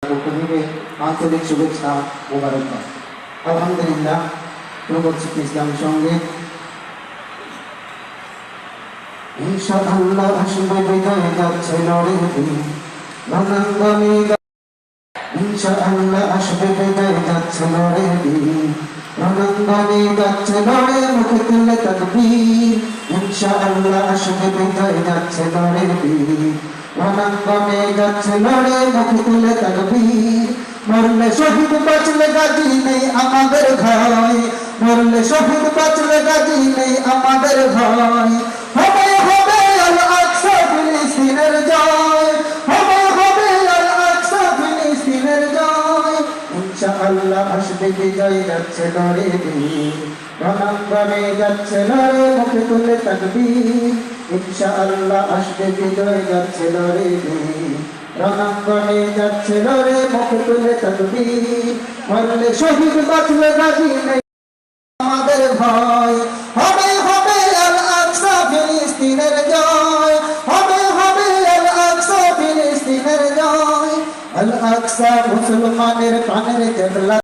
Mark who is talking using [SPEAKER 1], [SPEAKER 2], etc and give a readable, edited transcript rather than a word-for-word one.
[SPEAKER 1] পক্ষ থেকে আন্তরিক শুভেচ্ছা মোবারকবাদ। আলহামদুলিল্লাহ, প্রবর্তিত ইসলাম সঙ্গীত ইনশাআল্লাহ আসবে বিদায় যাচ্ছে নরের দিন রণাঙ্গনে, ইনশাআল্লাহ আসবে বিদায় যাচ্ছে নরের দিন রণাঙ্গনে, যাচ্ছে নরে মুখে তুলে তাকবীর। ইনশাআল্লাহ আসবে বিদায় যাচ্ছে নরের দিন রণাঙ্গনে, যাচ্ছে নরে মুখে তুলে তাকবীর। মরলে শহীদ বাঁচলে গাজী নেই আমাদের ভয়, মরলে শহীদ বাঁচলে গাজী নেই আমাদের ভয়। হবে হবে আল আকসা ফিলিস্তিনের জয়, হবে হবে আল আকসা ফিলিস্তিনের জয়। ইনশাআল্লাহ আসবে বিজয় যাচ্ছে নরে দিন রণাঙ্গনে, যাচ্ছে নরে মুখে তুলে তাকবীর। ইনশাআল্লাহ আসবে বিজয় যাচ্ছে নরে দিন রণাঙ্গনে, যাচ্ছে নরে মুখে তুলে তাকবীর। মরলে শহীদ বাঁচলে গাজী নেই আমাদের ভয়। হবে হবে আল আকসা ফিলিস্তিনের জয়, হবে হবে আল আকসা ফিলিস্তিনের জয়। আল আকসা মুসলমানের প্রাণের কেবলা।